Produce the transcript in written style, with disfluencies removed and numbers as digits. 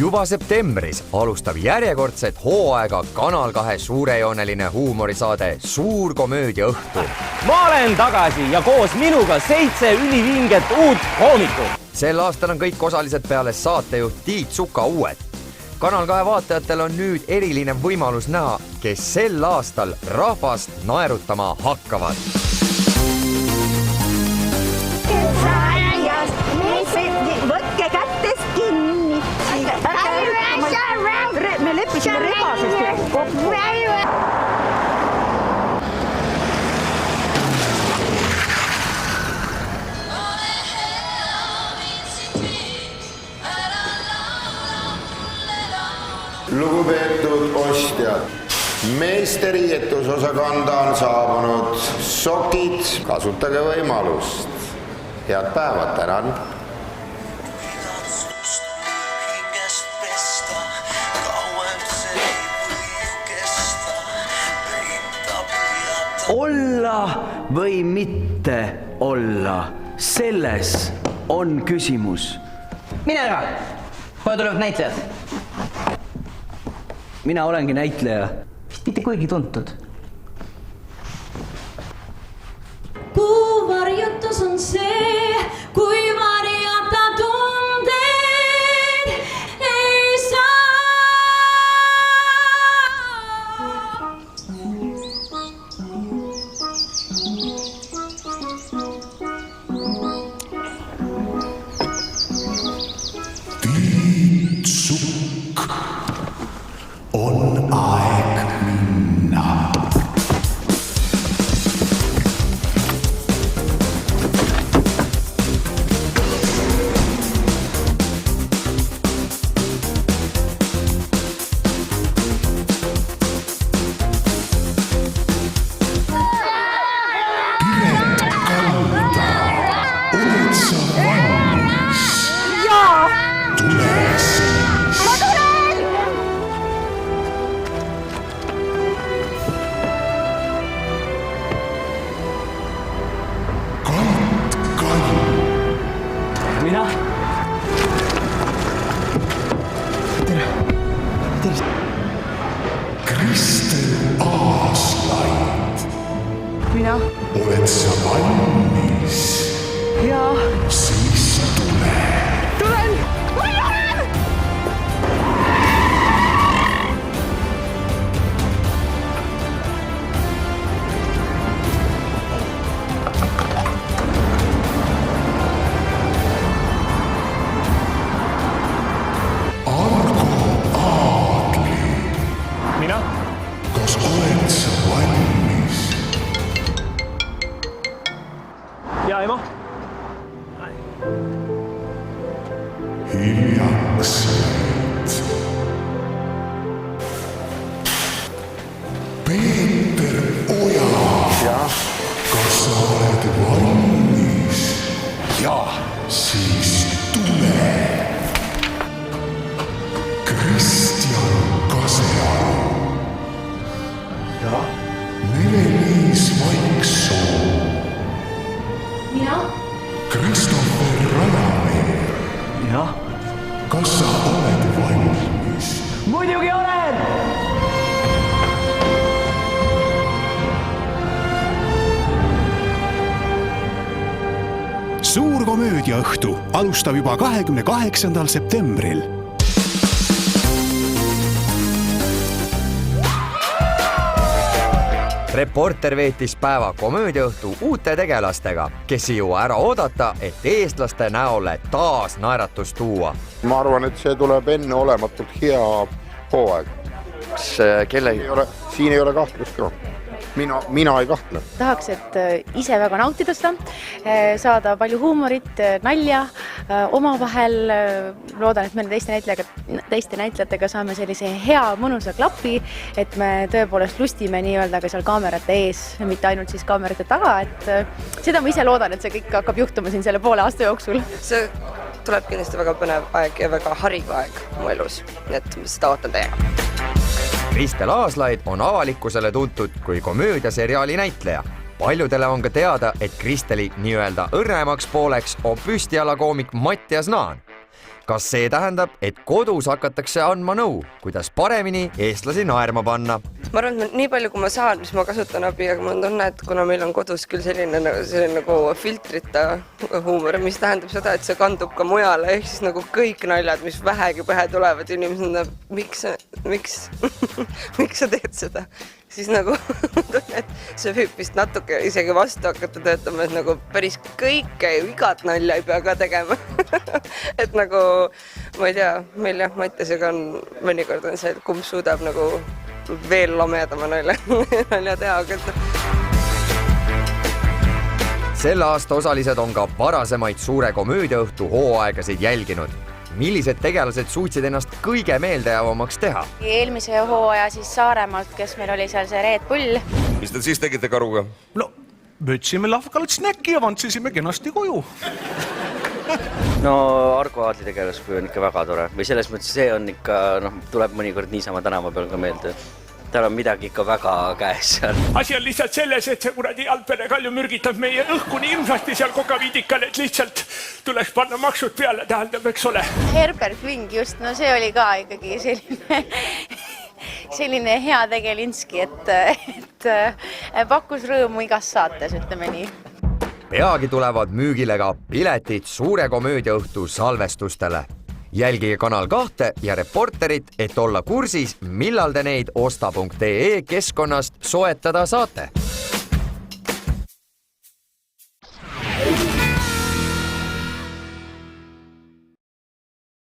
Juba septembris alustab järjekordset hooaega Kanal 2 suurejooneline huumorisaade Suur komöödia õhtu. Ma olen tagasi ja koos minuga 7 ülivinget uut koomikut. Sel aastal on kõik osalised peale saatejuht Tiit Suka uued. Kanal 2 vaatajatel on nüüd eriline võimalus näha, kes sel aastal rahvast naerutama hakkavad. Võtke kättest kinni. Me leppisime rebasest kokku. Lugupeetud ostjad, meesteriietusosakanda on saabunud sokid, kasutage võimalust. Head päevad, tänan. Olla või mitte olla, selles on küsimus. Mine ära, kohe tulevad näitlejad. Mina olengi näitleja. Vist mitte kuigi tuntud. Kuu varjutus on see, kui varjata tundeid ei saa. Tiit Sukk, on aeg minna. Mina? Tere. Kristel Aaslaid. Mina? Oled sa valmis? Jaa. Siis tule. Tulen! Kas oled sa valmis? Ja ema? Hiljaks jäid. Peeter Oja. Kas sa oled valmis? Jaa. Siis tule. Kristjan Kasearu. Nele-Liis Vaiksoo. Mina? Kristoffer Rajamäe. Jah. Kas sa oled valmis? Muidugi olen! Suur komöödiaõhtu alustab juba 28. septembril. Reporter veetis päeva komöödiaõhtu uute tegelastega, kes ei jõua ära oodata, et eestlaste näole taas naeratus tuua. Ma arvan, et see tuleb enne olematult hea hooaeg. Siin ei ole kahtlust ka. Mina ei kahtle. Tahaks, et ise väga nautida seda, saada palju huumorit, nalja, omavahel. Loodan, et me teiste näitlejatega saame sellise hea mõnusa klapi, et me tõepoolest lustime nii-öelda ka seal kaamerate ees, mitte ainult siis kaamerate taga. Et seda ma ise loodan, et see kõik hakkab juhtuma siin selle poole aasta jooksul. See tuleb kindlasti väga põnev aeg ja väga hariv aeg mu elus, et seda ootan täiega. Kristel Aaslaid on avalikkusele tuntud kui komöödiaseriaali näitleja. Paljudele on ka teada, et Kristeli nii-öelda õrnemaks pooleks on püstialakoomik Mattias Naan. kas see tähendab, et kodus hakatakse andma nõu, kuidas paremini eestlasi naerma panna? ma arvan, et nii palju, kui ma saan, mis ma kasutan abi, aga mul on tunne, et kuna meil on kodus küll selline nagu filtrita huumor, mis tähendab seda, et see kandub ka mujale, ehk siis nagu kõik naljad, mis vähegi pähe tulevad, inimesed on, miks sa teed seda? Siis nagu tunne, et see võib vist natuke isegi vastu hakata töötama, et nagu päris kõike ju igat nalja ei pea ka tegema. Et nagu, ma ei tea, meil jah, Mattiasega on mõnikord on see, et kumb suudab nagu veel lamedama nalja teha, aga Selle aasta osalised on ka varasemaid Suure komöödiaõhtu hooaegasid jälginud. Millised tegelased suutsid ennast kõige meeldejäävamaks teha? Eelmise hooaja siis Saaremaalt, kes meil oli seal see Red Bull. Mis te siis tegite Karuga? No, võtsime lahvakalt snäkki ja vantsisime kenasti koju. No Argo Aadli tegelaskuju on ikka väga tore. Või selles mõttes see on ikka, tuleb mõnikord niisama tänava peal ka meelde. Tal on midagi ikka väga käes seal. Asi on lihtsalt selles, et see kuradi Alpere Kalju mürgitab meie õhku nii ilmsasti seal Kokaviidikal, et lihtsalt tuleks panna maksud peale, tähendab, eks ole. Herbert Ving just, no see oli ka ikkagi selline hea tegelinski, et pakkus rõõmu igas saates, ütleme nii. Peagi tulevad müügile ka piletid Suure komöödiaõhtu salvestustele. Jälgige Kanal 2 ja Reporterit, et olla kursis, millal te neid osta.ee keskkonnast soetada saate.